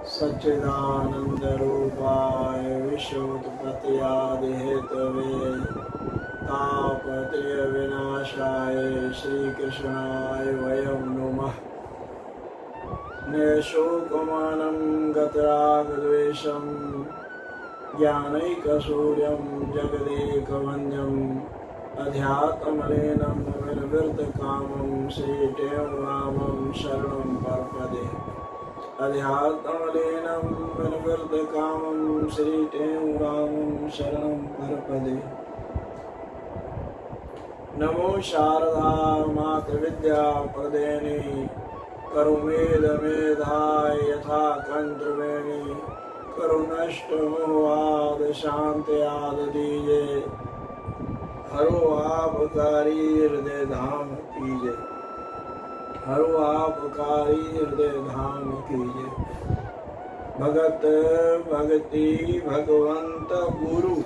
सच्चिदानंदरूपाय विश्वोत्पत्त्यादि Hathaway तापत्रय विनाशाय श्रीकृष्णाय वयं नुमः। नैशोकमानं गतरागद्वेषं ज्ञानैकसूर्यं जगदेकवन्द्यम् अध्यात्मलीनं विनिवृत्तकामं श्रीटेवरामं शरणं प्रपदे। अध्यात्मलीनं विनिवृत्तकामं श्रीटेवरामं शरणं प्रपदे। नमो शारदा मातृविद्या प्रदेनी करुमेद मेधाय यथा कंत्रवेणी करुणष्ट मोहाद शांत्याद दीजे हरो आपकारी हृदय धाम कीजे। हरो आपकारी हृदय धाम कीजे। भगत भक्ति भगवंत गुरु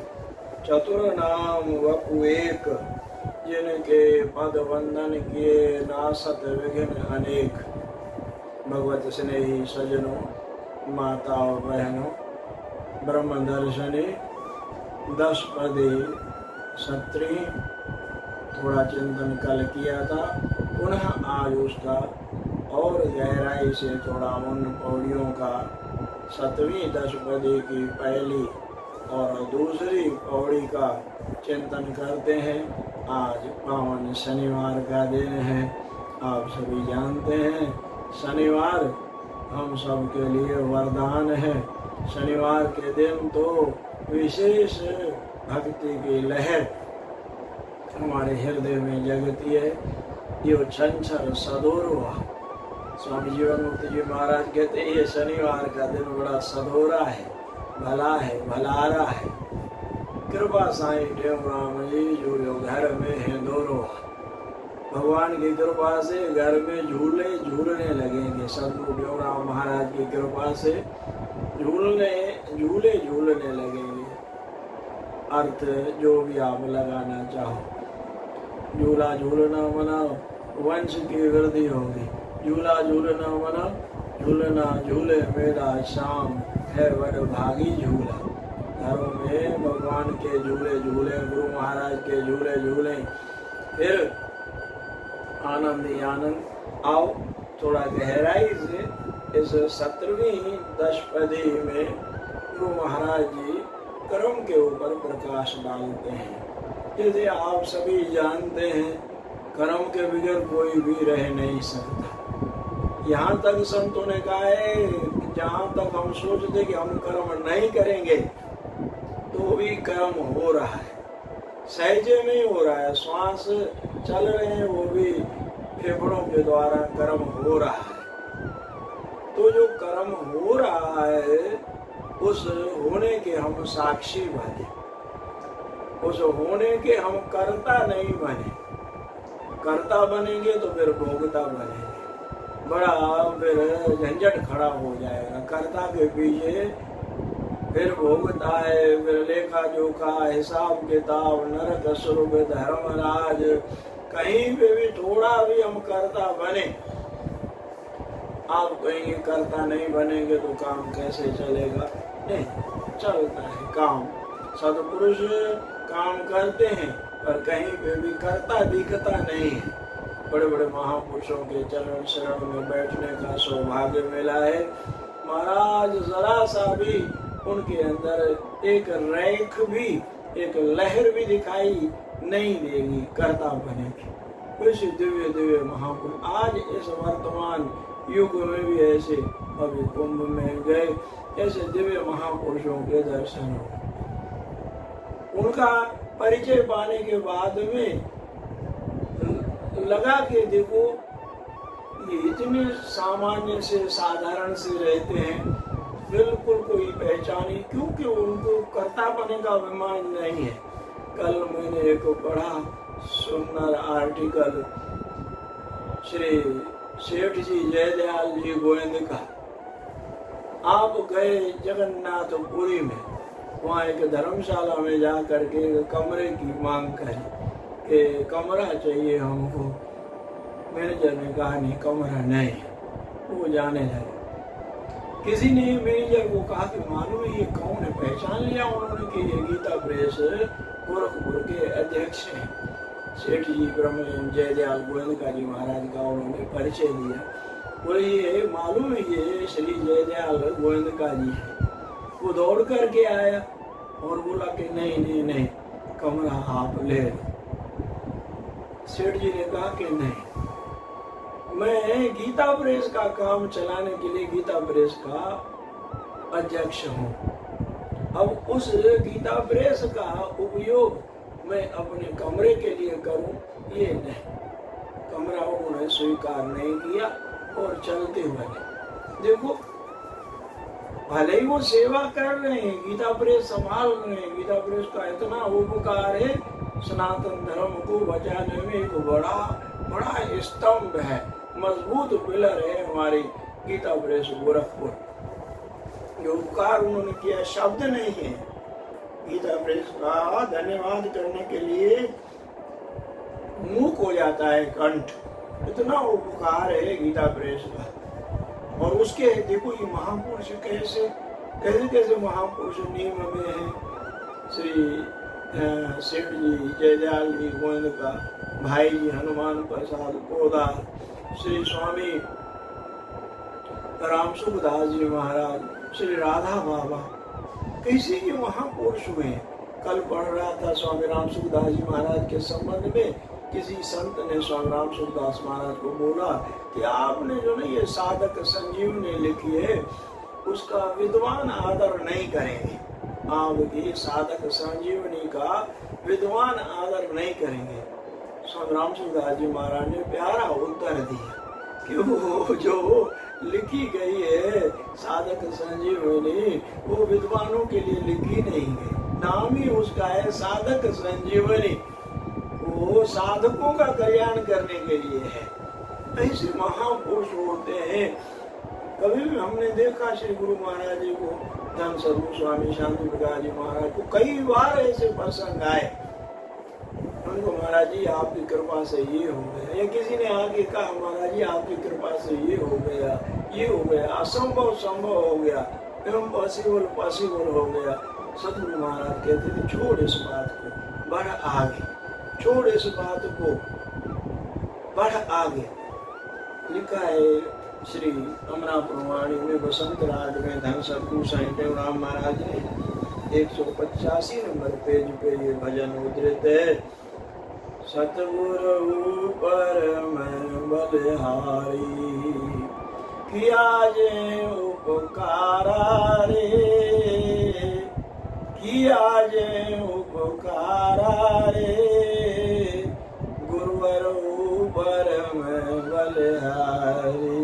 चतुर नाम वपु एक जिनके पद वंदन किए नासत विघ्न अनेक। भगवत स्नेही सजनों, माता और बहनों, ब्रह्म दर्शनी 10 पदी सत्री थोड़ा चिंतन कल किया था, पुनः आज उसका और गहराई से थोड़ा उन पौड़ियों का 7वीं 10 पदी की पहली और दूसरी पौड़ी का चिंतन करते हैं। आज पावन शनिवार का दिन है। आप सभी जानते हैं शनिवार हम सब के लिए वरदान है। शनिवार के दिन तो विशेष भक्ति की लहर हमारे हृदय में जगती है। यो छंछर सदोरा, स्वामी जीवन्मुक्त जी महाराज कहते हैं ये शनिवार का दिन बड़ा सदोरा है, भला है, भलारा है। कृपा साईं टेवराम जी जो घर में है दोरो, भगवान की कृपा से घर में झूले झूलने लगेंगे। सदगुरु टेवराम महाराज की कृपा से झूले झूलने लगेंगे। अर्थ जो भी आप लगाना चाहो, झूला झूलना मनाओ वंश की वृद्धि होगी। झूला झूलना मनाओ, झूलना झूले मेरा शाम है बड़ भागी झूला। घरों में भगवान के झूले झूले, गुरु महाराज के झूले झूले, फिर आनंद ही आनंद। आओ थोड़ा गहराई से इस 17वीं 10 पदी में गुरु महाराज जी कर्म के ऊपर प्रकाश डालते हैं। जैसे आप सभी जानते हैं कर्म के बगैर कोई भी रह नहीं सकता। यहाँ तक संतों ने कहा है जहाँ तक हम सोचते कि हम कर्म नहीं करेंगे तो भी कर्म हो रहा है, सहजे नहीं हो रहा है। श्वास चल रहे हैं वो भी फेफड़ों के द्वारा कर्म हो रहा है। तो जो कर्म हो रहा है उस होने के हम साक्षी बने, उस होने के हम कर्ता नहीं बने। कर्ता बनेंगे तो फिर भोगता बनेंगे, बड़ा फिर झंझट खड़ा हो जाएगा। कर्ता के पीछे फिर भोगता है, फिर लेखा जोखा हिसाब किताब नरक स्वर्ग धर्मराज। कहीं पे भी थोड़ा भी हम कर्ता बने, आप कहेंगे कर्ता नहीं बनेंगे तो काम कैसे चलेगा? नहीं, चलता है काम। सत्पुरुष काम करते हैं पर कहीं पे भी कर्ता दिखता नहीं है। बड़े बड़े महापुरुषों के चरण शरण में बैठने का सौभाग्य मिला है। महाराज जरा सा भी उनके अंदर एक रेख भी, एक लहर भी दिखाई नहीं देगी कर्ता बने की। वैसे दिव्य दिव्य महापुरुष आज इस वर्तमान युग में भी ऐसे, अभी कुंभ में गए, ऐसे दिव्य महापुरुषों के दर्शन हो। उनका परिचय पाने के बाद में लगा कि देखो ये इतने सामान्य से साधारण से रहते हैं, बिल्कुल कोई पहचानी, क्योंकि उनको कर्तापने का अभिमान नहीं है। कल मैंने एक पढ़ा सुंदर आर्टिकल श्री सेठ जी जयदयाल जी गोविंद का। आप गए जगन्नाथपुरी में, वहाँ एक धर्मशाला में जा करके कमरे की मांग करी कि कमरा चाहिए हमको। मैनेजर ने कहा नहीं कमरा नहीं, वो जाने लगे। किसी ने मैनेजर को कहा कि मालूम है ये कौन है, पहचान लिया उन्होंने कि ये गीता प्रेस गोरखपुर के अध्यक्ष हैं। सेठ जी ब्रह्म जयदयाल गोविंदका जी महाराज का उन्होंने परिचय दिया। बोले ये मालूम है ये श्री जयदयाल गोविंदका जी है। वो दौड़ करके आया और बोला कि नहीं नहीं नहीं, कमरा आप ले लो। सेठ जी ने कहा कि नहीं, मैं गीता प्रेस का काम चलाने के लिए गीता प्रेस का अध्यक्ष हूँ। अब उस गीता प्रेस का उपयोग मैं अपने कमरे के लिए करूं, ये नहीं। कमरा उन्होंने स्वीकार नहीं किया और चलते बने। देखो भले ही वो सेवा कर रहे हैं, गीता प्रेस संभाल रहे हैं, गीता प्रेस का इतना उपकार है, सनातन धर्म को बचाने में एक बड़ा स्तंभ है, मजबूत पिलर है हमारी गीता प्रेस गोरखपुर। जो उपकार उन्होंने किया शब्द नहीं है। गीता प्रेस का धन्यवाद करने के लिए मूक हो जाता है कंठ, इतना उपकार है गीता प्रेस का। और उसके देखो ये महापुरुष कैसे कैसे कैसे महापुरुष नीम में है। श्री सेठ जी जयदयाल जी गोविंद का, भाई जी हनुमान प्रसाद पोदार, श्री स्वामी राम सुखदास जी महाराज, श्री राधा बाबा, कैसे ये महापुरुष हुए। कल पढ़ रहा था स्वामी राम सुखदास जी महाराज के संबंध में, किसी संत ने स्वामी राम सुखदास महाराज को बोला कि आपने जो ना ये साधक संजीवनी लिखी है उसका विद्वान आदर नहीं करेंगे, आपकी साधक संजीवनी का विद्वान आदर नहीं करेंगे। स्वामी राम सुखदास जी महाराज ने प्यारा उत्तर दिया कि वो जो लिखी गई है साधक संजीवनी वो विद्वानों के लिए लिखी नहीं है, नाम ही उसका है साधक संजीवनी, वो साधकों का कल्याण करने के लिए है। ऐसे महापुरुष होते हैं। कभी भी हमने देखा श्री गुरु महाराज जी को, धन स्वरूप स्वामी शांति प्रकाश जी महाराज को कई बार ऐसे प्रसंग आए, उनको महाराज जी आपकी कृपा से ये हो गया, या किसी ने आके कहा महाराज जी आपकी कृपा से ये हो गया, ये हो गया, असंभव संभव हो गया, इम्पॉसिबल पॉसिबल हो गया। सतगुरु महाराज कहते थे छोड़ इस बात को, बढ़ आगे, छोड़ इस बात को, बढ़ आगे। लिखा है श्री अमरापुर वाणी में बसंत राज में धन सतगुरु साईं टेऊराम महाराज ने 185 नंबर पेज पे ये भजन उद्धृत है। सतगुरु पर मैं बलिहारी, किया जे उपकारा रे, किया जे उपकारा रे, गुरुवर ऊपर मैं बलिहारी।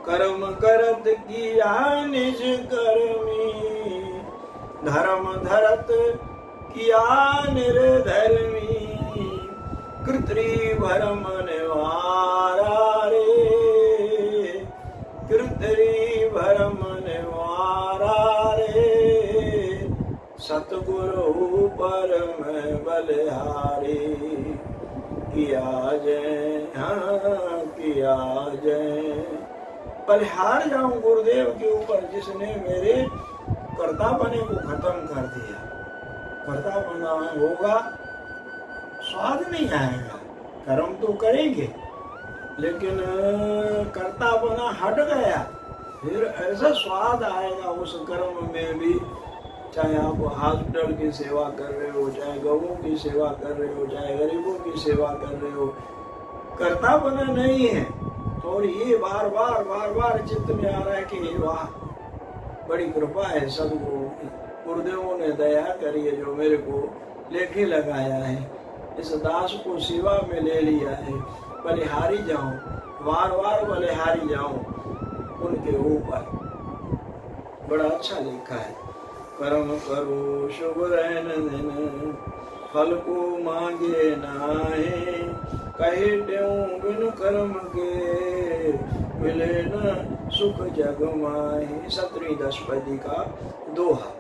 कर्म करत किया निज कर्मी, धर्म धरत किया निर्धर्मी, कृत्री भरम निवारा रे, कृत्री भरम निवारा रे, सतगुरु पर मैं बलिहारी। किया जय, हाँ किया जय, बलिहार जाऊं गुरुदेव के ऊपर जिसने मेरे कर्तापने को खत्म कर दिया। कर्तापना होगा स्वाद नहीं आएगा, कर्म तो करेंगे लेकिन कर्तापना हट गया, फिर ऐसा स्वाद आएगा उस कर्म में भी। चाहे आप हॉस्पिटल की सेवा कर रहे हो, चाहे गौों की सेवा कर रहे हो, चाहे गरीबों की सेवा कर रहे हो, कर्तापना नहीं है। और ये बार बार चित्त में आ रहा है कि वाह बड़ी कृपा है सदगुरु की, गुरुदेवों ने दया करी है जो मेरे को लेके लगाया है, इस दास को सेवा में ले लिया है। बलिहारी जाऊं, बार बलिहारी जाऊं उनके ऊपर। बड़ा अच्छा लिखा है। कर्म करो शुभ रहन दिन, फल को मांगे नाहे, कहे देऊं बिन कर्म के, मिले न सुख जग माहे। 17-10 का दोहा।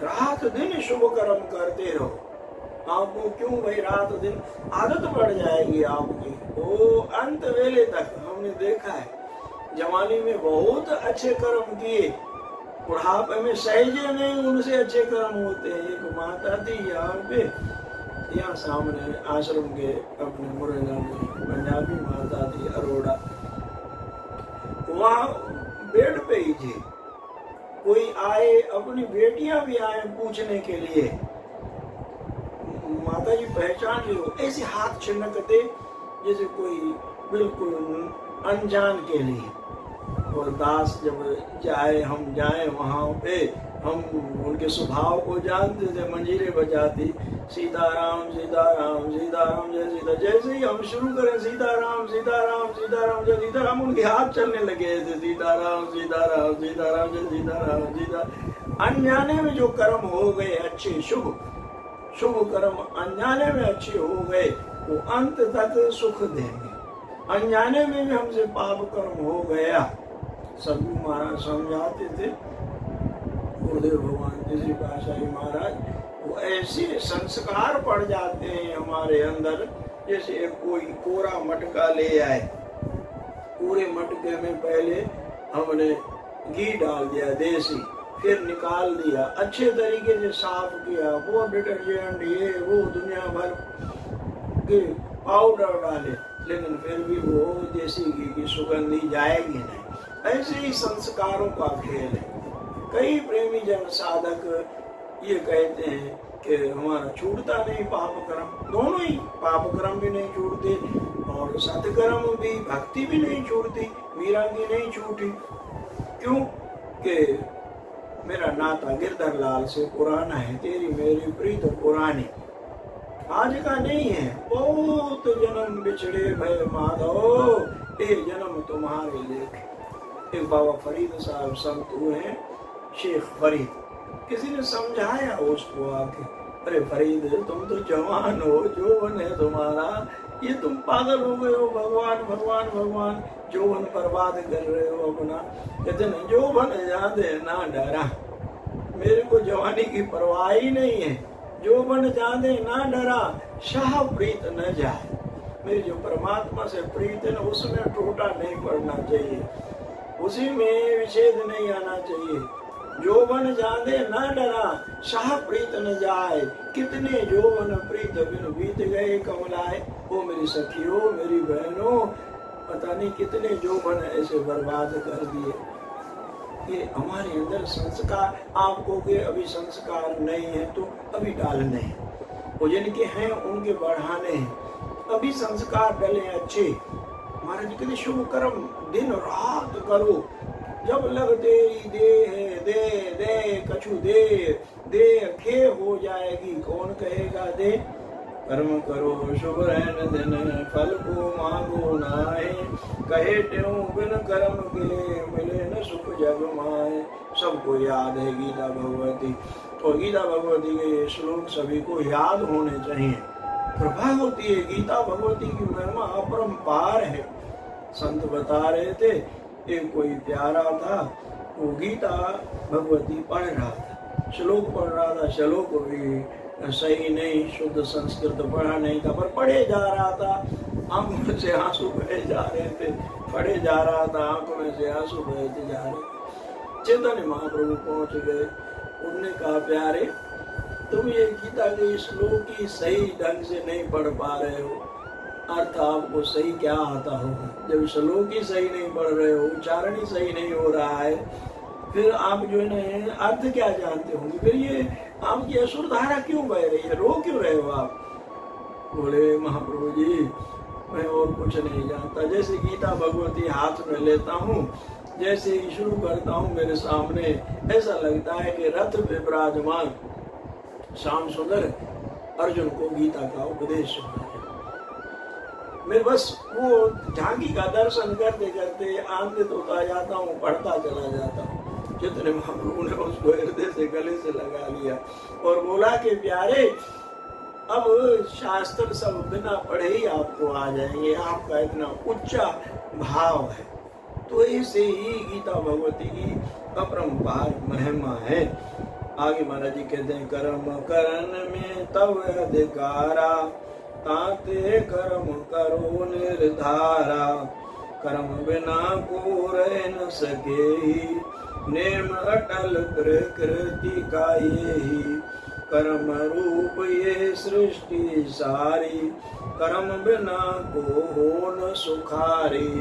रात दिन शुभ कर्म करते रहो। आपको क्यों भाई रात दिन आदत बढ़ जाएगी आपकी, वो अंत वेले तक हमने देखा है जवानी में बहुत अच्छे कर्म किए, बुढ़ापे में सहजे नहीं उनसे अच्छे कर्म होते हैं। एक माता थी यहाँ पे, यहाँ सामने आश्रम के अपने मुरैना में, पंजाबी माता थी अरोड़ा, वहाँ बेड पे ही थी। कोई आए, अपनी बेटियां भी आए पूछने के लिए, माता जी पहचान ली हो, ऐसे हाथ छिनकते जैसे कोई बिल्कुल अनजान के लिए। और दास जब जाए, हम जाए वहां पे, हम उनके स्वभाव को जानते थे, मंजीरे बजाती सीताराम सीताराम सीताराम जय सीता। जैसे ही हम शुरू करें सीताराम सीताराम सीताराम जय सीताराम, उनके हाथ चलने लगे थे, सीताराम सीताराम सीताराम जय सीताराम सीता। अनजाने में जो कर्म हो गए अच्छे, शुभ कर्म अनजाने में अच्छे हो गए, वो अंत तक सुख देंगे। अनजाने में भी हमसे पाप कर्म हो गया, सभी महाराज समझाते थे, गुरुदेव भगवान तीसरी पातशाही महाराज, वो ऐसे संस्कार पड़ जाते हैं हमारे अंदर, जैसे कोई कोरा मटका ले आए, पूरे मटके में पहले हमने घी डाल दिया देसी, फिर निकाल दिया, अच्छे तरीके से साफ किया, वो डिटर्जेंट ये वो दुनिया भर के पाउडर डाले, लेकिन फिर भी वो देसी घी की सुगंधी जाएगी नहीं। ऐसे ही संस्कारों का खेल है। कई प्रेमी जन साधक ये कहते हैं कि हमारा छूटता नहीं पाप कर्म, दोनों ही, पाप कर्म भी नहीं छूटते और सत्कर्म भी, भक्ति भी नहीं छूटती, मीरा की नहीं छूटी। क्यों? कि मेरा नाता गिरधर लाल से पुराना है, तेरी मेरी प्रीत पुरानी, आज का नहीं है। बहुत जन्म बिछड़े भय माधव, ये जन्म तुम्हारे लेख। एक बाबा फरीद साहब संत हुए हैं, शेख फरीद, किसी ने समझाया उसको आके, अरे फरीद तुम तो जवान हो, जौवन है तुम्हारा, ये तुम पागल हो गए हो, भगवान भगवान भगवान, जौवन बर्बाद कर रहे हो अपना। कहते न जौवन जादे ना डरा, मेरे को जवानी की परवाह ही नहीं है, जौवन जादे ना डरा, शाह प्रीत न जाए। मेरी जो परमात्मा से प्रीत है ना, उसमें टूटा नहीं पड़ना चाहिए, उसी में विच्छेद नहीं आना चाहिए। जौवन जादे ना डरा, शाह प्रीत न जाए, कितने जौवन प्रीत बिन बीत गए कमलाए। वो मेरी सखियों, मेरी बहनों, पता नहीं कितने जौवन ऐसे बर्बाद कर दिए। ये हमारे अंदर संस्कार, आपको के अभी संस्कार नहीं है तो अभी डालने हैं, वो जिनके हैं उनके बढ़ाने हैं, अभी संस्कार डले अच्छे। महाराज जी कहते शुभ कर्म दिन रात करो, जब लग तेरी दे दे दे कछु दे खे हो जाएगी, कौन कहेगा दे। कर्म करो शुभ रहन दिन, फल को मांगो नाहे, कहे त्यों बिन कर्म के, मिले न सुख जग माए। सबको याद है गीता भगवती, और गीता भगवती के ये श्लोक सभी को याद होने चाहिए। कृपा होती है, गीता भगवती की महिमा अपरंपार है। संत बता रहे थे, एक कोई प्यारा था, वो गीता भगवती पढ़ रहा था, श्लोक पढ़ रहा था, श्लोक भी सही नहीं, शुद्ध संस्कृत पढ़ा नहीं था, पर पढ़े जा रहा था, आंखों से आंसू बहे जा रहे थे, पढ़े जा रहा था, आंखों में से आंसू बहते जा रहे। चैतन्य महाप्रभु पहुंच गए, उन्होंने कहा प्यारे तुम ये गीता के श्लोक की सही ढंग से नहीं पढ़ पा रहे हो, अर्थ आपको सही क्या आता होगा? जब श्लोक ही सही नहीं पढ़ रहे हो, उच्चारण ही सही नहीं हो रहा है, फिर आप जो है अर्थ क्या जानते होंगे? फिर ये आपकी असुर धारा क्यों बह रही है, रो क्यों रहे हो आप? बोले महाप्रभु जी मैं और कुछ नहीं जानता, जैसे गीता भगवती हाथ में लेता हूँ, जैसे ही शुरू करता हूँ मेरे सामने ऐसा लगता है कि रथ पे विराजमान श्याम सुंदर अर्जुन को गीता का उपदेश हो रहा है। मैं बस वो झांकी का दर्शन करते करते आनंदित होता जाता हूँ, पढ़ता चला जाता हूँ। जितने महाप्रभु ने उसको हृदय से गले से लगा लिया और बोला कि प्यारे अब शास्त्र सब बिना पढ़े ही आपको आ जाएंगे, आपका इतना उच्चा भाव है। तो ऐसे ही गीता भगवती की अपरंपार महिमा है। आगे महाराज जी कहते हैं कर्म करन में तव अधिकारा, ताते कर्म करो निर्धारा, कर्म बिना को रह न सके, नेम अटल प्रकृति का यही, कर्म रूप ये सृष्टि सारी, कर्म बिना को हो न सुखारी।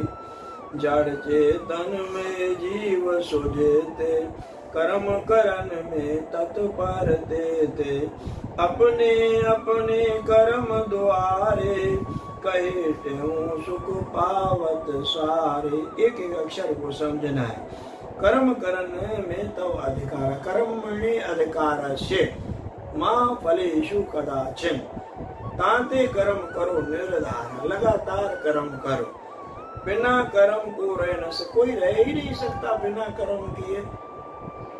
जड़ चेतन में जीव सुझेते, कर्म करन में तत्पर थे, अपने अपने कर्म द्वारे, कहे त्यों सुख पावत सारे। एक एक अक्षर को समझना है। कर्म करने में तो अधिकार, कर्मणि अधिकारस्य मां फलेषु कदाचन। तांते कर्म करो निर्धार, लगातार कर्म करो। बिना कर्म को रह न सके, कोई रह ही नहीं सकता बिना कर्म किए।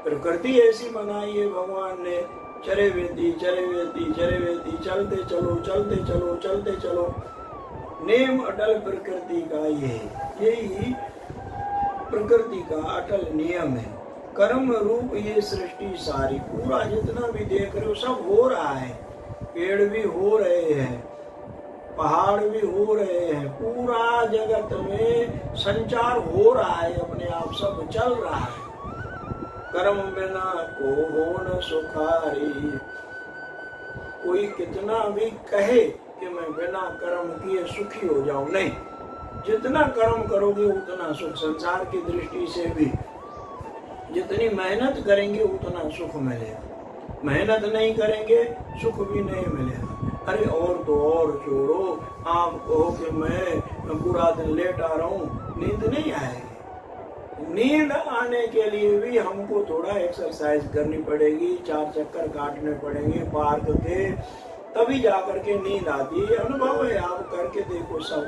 प्रकृति ऐसी बनाई है भगवान ने, चरे वेती चरे वेती चरे वेती, चलते चलो चलते चलो चलते चलो। नेम अटल प्रकृति का यही प्रकृति का अटल नियम है। कर्म रूप ये सृष्टि सारी, पूरा जितना भी देख रहे हो सब हो रहा है। पेड़ भी हो रहे हैं, पहाड़ भी हो रहे हैं, पूरा जगत में संचार हो रहा है, अपने आप सब चल रहा है। कर्म बिना को हो न सुखारी। कोई कितना भी कहे कि मैं बिना कर्म किए सुखी हो जाऊं, नहीं। जितना कर्म करोगे उतना सुख, संसार की दृष्टि से भी जितनी मेहनत करेंगे उतना सुख मिलेगा। मेहनत नहीं करेंगे सुख भी नहीं मिलेगा। अरे और तो और छोड़ो, आप कहो कि मैं पूरा दिन लेटा रहा हूँ, नींद नहीं आएगी। नींद आने के लिए भी हमको थोड़ा एक्सरसाइज करनी पड़ेगी, 4 चक्कर काटने पड़ेंगे पार्क के, तभी जाकर के नींद आती है। अनुभव है, आप करके देखो सब।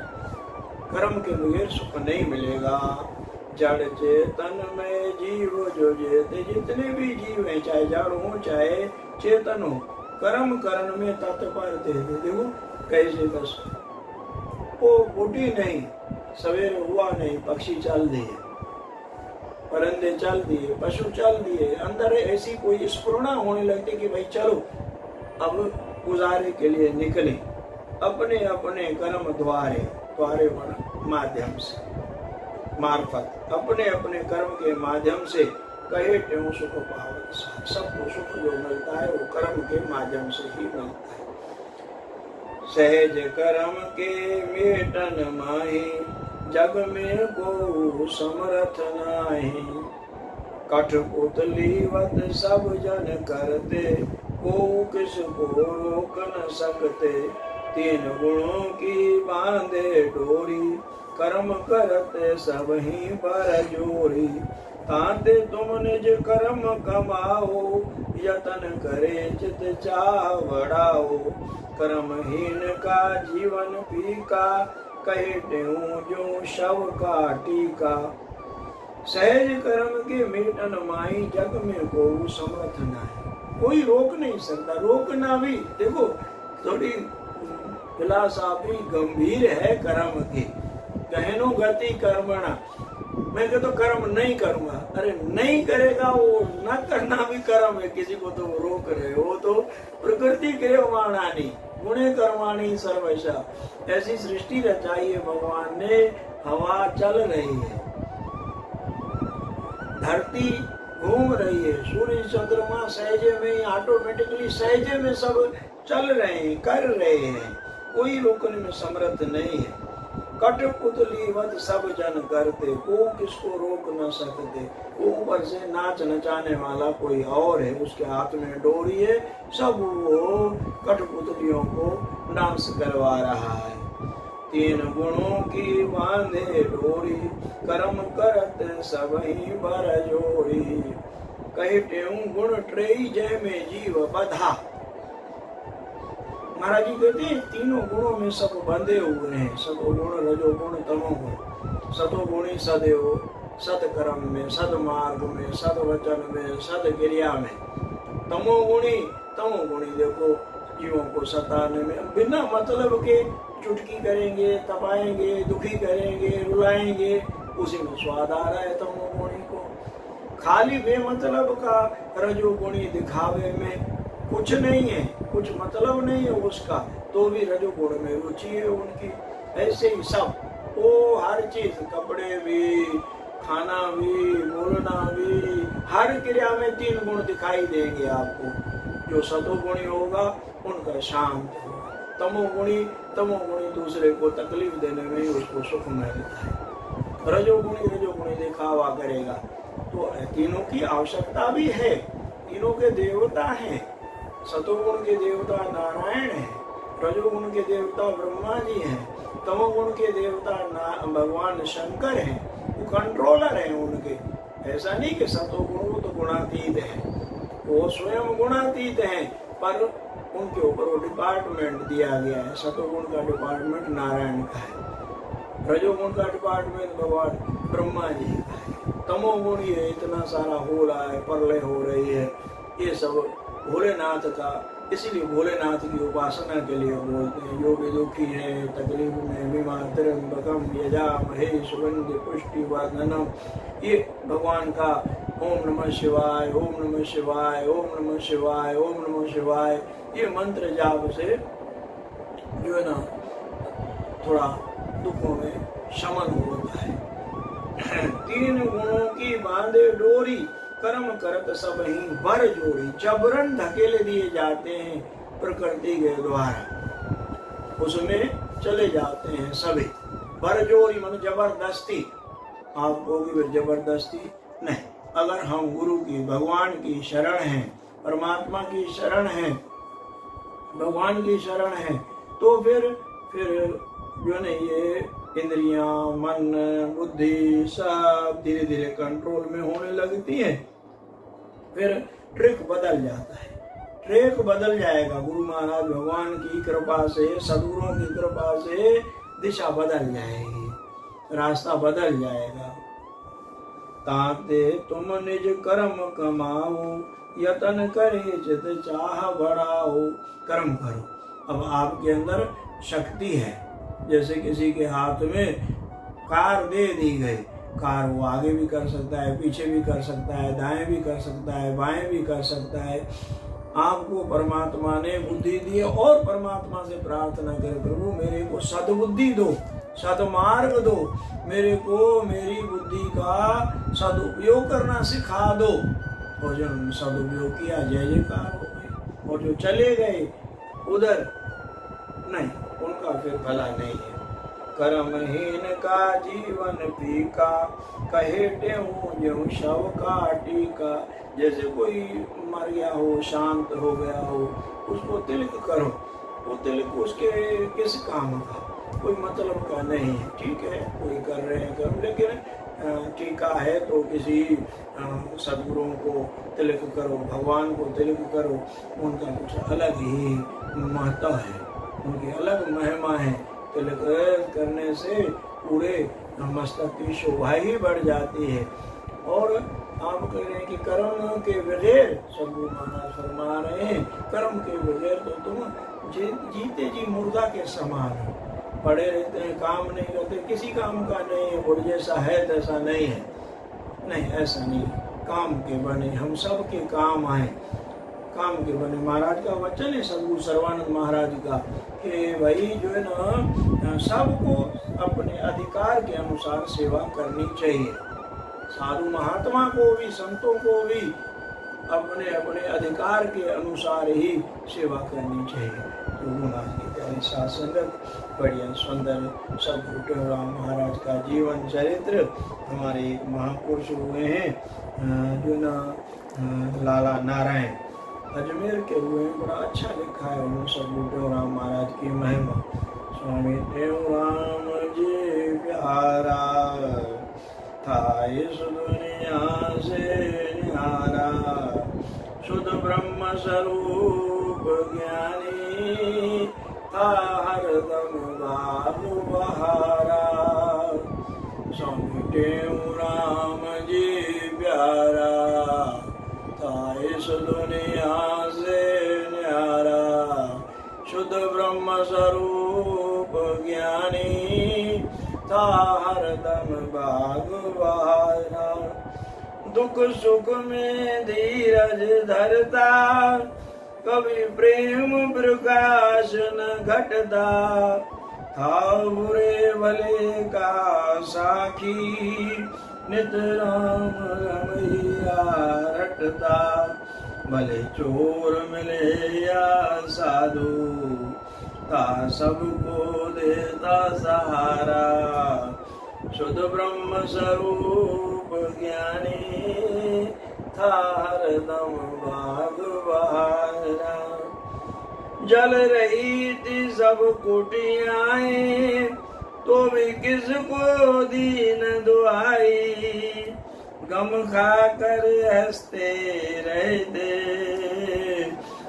कर्म के बगैर सुख नहीं मिलेगा। जड़ चेतन में जीव जो जेते, जितने भी जीव हैं, चाहे जड़ हो चाहे चेतन हो, कर्म करन में तत्पर थे। देखो कैसे, बस वो बूटी नहीं, सवेरे हुआ नहीं, पक्षी चल दिए, परिंदे चल दिए, पशु चल दिए, अंदर ऐसी कोई स्फुरणा होने लगती कि भाई चलो अब गुजारे के लिए निकले। अपने अपने कर्म द्वारे माध्यम से, मार्फत, अपने अपने कर्म के माध्यम से, कहे त्यों सुख पावत। सबको सुख जो मिलता है वो कर्म के माध्यम से ही मिलता है। सहज कर्म के मेटन माही, जग में को समर्थ नाही। कठपुतलीवत सब जन करते, को किसको रोक न सकते। 3 गुणों की बांधे डोरी, कर्म करते सब ही पर जोरी। ताते तुम निज कर्म कमाओ, यतन करे चित चाह बढ़ाओ। कर्महीन का जीवन फीका, कहे त्यों जो शव का टीका। सहज कर्म के मेटन माई, जग में को समर्थ नहीं। कोई रोक नहीं सकता। रोकना भी देखो थोड़ी फिलॉसफी गंभीर है कर्म की। कहनो गति कर्मणा, मैं कहता कर्म नहीं करूंगा, अरे नहीं करेगा, वो न करना भी कर्म है। किसी को तो रोक रहे हो, तो प्रकृति क्रियमाणानी गुणे कर्माणी सर्वशा। ऐसी सृष्टि रचाई है भगवान ने। हवा चल रही है, धरती घूम रही है, सूर्य चंद्रमा सहजे में, ऑटोमेटिकली सहजे में सब चल रहे हैं, कर रहे हैं। कोई रोकने में समर्थ नहीं है। कठपुतलीवत सब जन करते, को किसको रोक न सकते। ऊपर से नाच नचाने वाला कोई और है, उसके हाथ में डोरी है, सब वो कठपुतलियों को डांस करवा रहा है। 3 गुणों की बांधे डोरी, कर्म करत सब ही बर जोड़ी। कहे त्यों गुण ट्रेई, जय में जीव बधा। महाराज जी कहते हैं 3 गुणों में सब बंधे हुए हैं। सतोगुण, रजोगुण, तमोगुण। सतोगुणी सदैव सत्कर्म में, सदमार्ग में, सदवचन में, सदक्रिया में। तमोगुणी देखो जीवों को सताने में, बिना मतलब के चुटकी करेंगे, तपाएंगे, दुखी करेंगे, रुलाएंगे, उसी में स्वाद आ रहा है तमोगुणी को। खाली बेमतलब का रजोगुणी दिखावे में कुछ नहीं है, कुछ मतलब नहीं है उसका, तो भी रजोगुण में रुचि है उनकी। ऐसे ही सब वो हर चीज, कपड़े भी, खाना भी, बोलना भी, हर क्रिया में 3 गुण दिखाई देंगे आपको। जो सतोगुणी होगा उनका शांत होगा, तमोगुणी दूसरे को तकलीफ देने में ही उसको सुख मिलता है, रजोगुणी दिखावा करेगा। तो तीनों की आवश्यकता भी है, तीनों के देवता हैं। सतोगुण के देवता नारायण है, रजोगुण के देवता ब्रह्मा जी हैं, तमोगुण के देवता भगवान शंकर हैं, वो कंट्रोलर हैं उनके। ऐसा नहीं कि सतोगुण वो तो गुणातीत है, वो स्वयं गुणातीत हैं, पर उनके ऊपर वो डिपार्टमेंट दिया गया है। सतोगुण का डिपार्टमेंट नारायण का है, रजोगुण का डिपार्टमेंट भगवान ब्रह्मा जी का है, तमोगुण ये इतना सारा हो रहा है, प्रलय हो रही है, ये सब भोलेनाथ का। इसीलिए भोलेनाथ की उपासना के लिए बोलते हैं। जो भी दुखी है, तकलीफ में, बीमार, त्र्यंबकम यजामहे सुगंधि पुष्टि वर्धनम, ये भगवान का ओम नमः शिवाय, ओम नमः शिवाय, ओम नमः शिवाय, ओम नमः शिवाय, ये मंत्र जाप से जो है ना थोड़ा दुखों में शमन होता है। 3 गुणों की बांधे डोरी, कर्म करत सब ही बर जोड़ी। जबरन धकेले दिए जाते हैं प्रकृति के द्वारा, उसमें चले जाते हैं सभी। बर जोड़ी मन जबरदस्ती, आपको भी जबरदस्ती नहीं। अगर हम गुरु की, भगवान की शरण हैं, परमात्मा की शरण हैं, भगवान की शरण हैं, तो फिर जो नहीं ये इंद्रियां, मन, बुद्धि सब धीरे धीरे कंट्रोल में होने लगती है। फिर ट्रिक बदल जाता है, ट्रैक बदल जाएगा। गुरु महाराज भगवान की कृपा से, सदगुरुओं की कृपा से दिशा बदल जाएगी, रास्ता बदल जाएगा। ताते तुम निज कर्म कमाओ, यतन करे चित चाह बढ़ाओ। कर्म करो। अब आपके अंदर शक्ति है, जैसे किसी के हाथ में कार दे दी गई, कार वो आगे भी कर सकता है, पीछे भी कर सकता है, दाएं भी कर सकता है, बाएं भी कर सकता है। आपको परमात्मा ने बुद्धि दी और परमात्मा से प्रार्थना करें, प्रभु मेरे को सद्बुद्धि दो, सद्मार्ग दो, मेरे को मेरी बुद्धि का सदुपयोग करना सिखा दो। और जो सदुपयोग किया जय जयकार हो गई, और जो चले गए उधर नहीं, उनका फिर भला नहीं है। कर्महीन का जीवन फीका, कहे टेऊ शव का टीका। जैसे कोई मर गया हो, शांत हो गया हो, उसको तिलक करो। वो तिलक उसके किस काम का, कोई मतलब का नहीं है। ठीक है, कोई कर रहे हैं कर्म, लेकिन टीका है तो किसी सदगुरुओं को तिलक करो, भगवान को तिलक करो। उनका कुछ अलग ही महत्व है, उनकी अलग महिमा है। तिलक करने से पूरे मस्तक की शोभा ही बढ़ जाती है। और आप कह रहे हैं कि कर्म के बगैर, सदगुरु महाराज फरमा रहे हैं, कर्म के बगैर तो तुम जीते जी मुर्दा के समान हो, पड़े रहते हैं, काम नहीं करते, किसी काम का नहीं है। और जैसा है तैसा नहीं है, नहीं ऐसा नहीं। काम के बने हम सब के काम आए, काम के बने। महाराज का वचन है सदगुरु सर्वानंद महाराज का कि भाई जो है ना सबको अपने अधिकार के अनुसार सेवा करनी चाहिए। साधु महात्मा को भी, संतों को भी अपने अपने अधिकार के अनुसार ही सेवा करनी चाहिए। तो महाराज की प्यारी साथ संगत, बढ़िया सुंदर सदगुरु टेऊराम महाराज का जीवन चरित्र हमारे एक महापुरुष हुए हैं जो ना लाला नारायण अजमेर के हुए हैं। बड़ा अच्छा लिखा है उन्होंने सदगुरु टेऊराम महाराज की महिमा। स्वामी टेऊराम जी प्यारा था इस दुनिया से न्यारा, शुद्ध ब्रह्म स्वरूप ज्ञानी था हरदम बाग बहारा। स्वामी टेऊराम जी प्यारा था इस दुनिया से न्यारा, शुद्ध ब्रह्म स्वरूप ज्ञानी था हरदम बाग बहारा। दुख सुख में धीरज धरता, कभी प्रेम प्रकाश न घटता, था बुरे भले का साखी, नित राम रमैया रटता, भले चोर मिले या साधु, ता सबको देता सहारा, शुद्ध ब्रह्म स्वरूप ज्ञानी, था हरदम भाग बहारा। जल रही थी सब कुटियाएं, तो भी किसको दीन दुआई, गम खा कर हंसते रहते,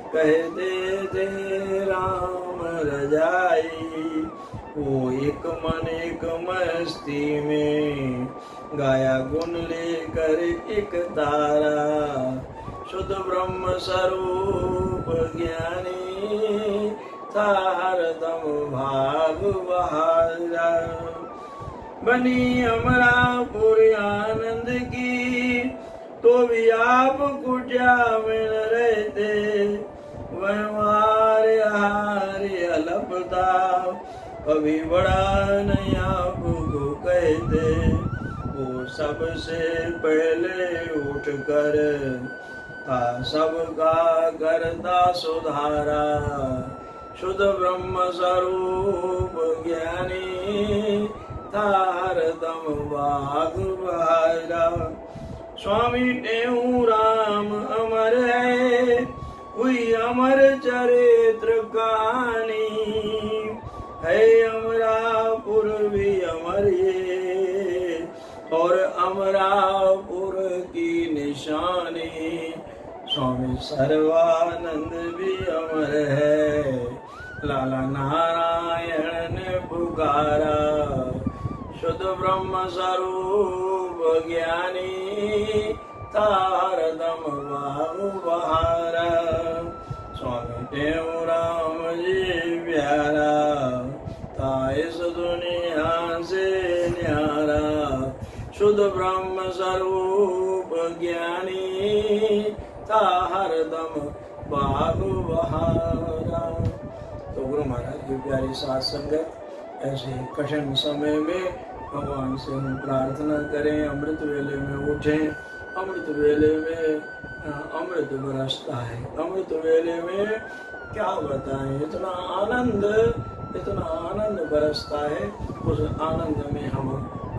कहते थे राम रजाई। वो एक मन एक मस्ती में, गाया गुण लेकर एक तारा, शुद्ध ब्रह्म स्वरूप ज्ञानी, था हरदम भाग बहारा। बनी अमरापुर आनंद की, तो भी आप कुटिया में न रहते, व्यवहार हारे अलपता, कभी बड़ा नहीं आपको कहते। वो सबसे पहले उठ कर था सबका करता सुधारा, शुद्ध ब्रह्म स्वरूप ज्ञानी, था हरदम भाग बहारा। स्वामी टेऊ राम अमर है, हुई अमर चरित्र कहानी, है अमरापुर भी अमर ये, और अमरापुर की निशानी। स्वामी सर्वानंद भी अमर है, लाला नारायण ने पुकारा, शुद्ध ब्रह्म स्वरूप ज्ञानी, था हरदम भाग बहारा। स्वामी टेऊ राम जी प्यारा, था इस दुनिया से न्यारा, शुद्ध ब्रह्म स्वरूप ज्ञानी, था हरदम भाग बहारा। तो गुरु महाराज की प्यारी साथ संगत, ऐसे कठिन समय में भगवान से हम प्रार्थना करें, अमृत वेले में उठें। अमृत वेले में अमृत बरसता है, अमृत वेले में क्या बताएं, इतना आनंद बरसता है। उस आनंद में हम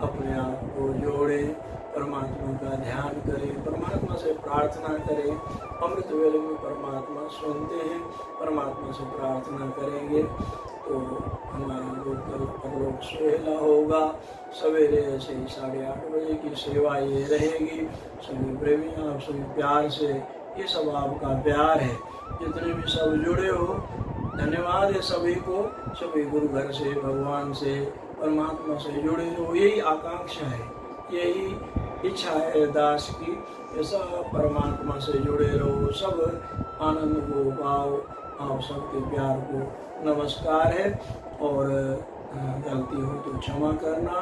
अपने आप को जोड़ें, परमात्मा का ध्यान करें, परमात्मा से प्रार्थना करें। अमृत वेले में परमात्मा सुनते हैं, परमात्मा से प्रार्थना करेंगे तो हमारा लोक परलोक सुहेला होगा। सवेरे ऐसे ही 8:30 बजे की सेवा ये रहेगी। सभी प्रेमी आप सभी प्यार से, ये सब आपका प्यार है, जितने भी सब जुड़े हो, धन्यवाद है सभी को। सभी गुरु घर से, भगवान से, परमात्मा से जुड़े रहो, यही आकांक्षा है, यही इच्छा है दास की। ऐसा परमात्मा से जुड़े रहो, सब आनंद को पाओ। आप सबके प्यार को नमस्कार है, और गलती हो तो क्षमा करना।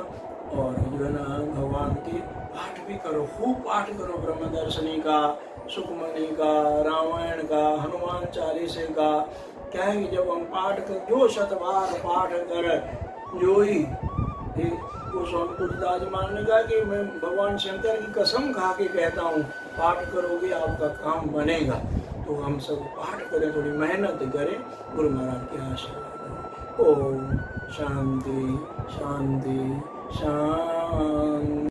और जो है ना, भगवान की पाठ भी करो, खूब पाठ करो, ब्रह्मदर्शनी का, सुखमणि का, रामायण का, हनुमान चालीसे का। क्या है कि जब हम पाठ कर, जो 100 बार पाठ कर, जो ही वो स्वामी तुलसीदास मान ने कहा कि मैं भगवान शंकर की कसम खा के कहता हूँ, पाठ करोगे आपका काम बनेगा। तो हम सब पाठ करें, थोड़ी मेहनत करें, गुरु महाराज के आशीर्वाद। ओम शांति शांति शांति।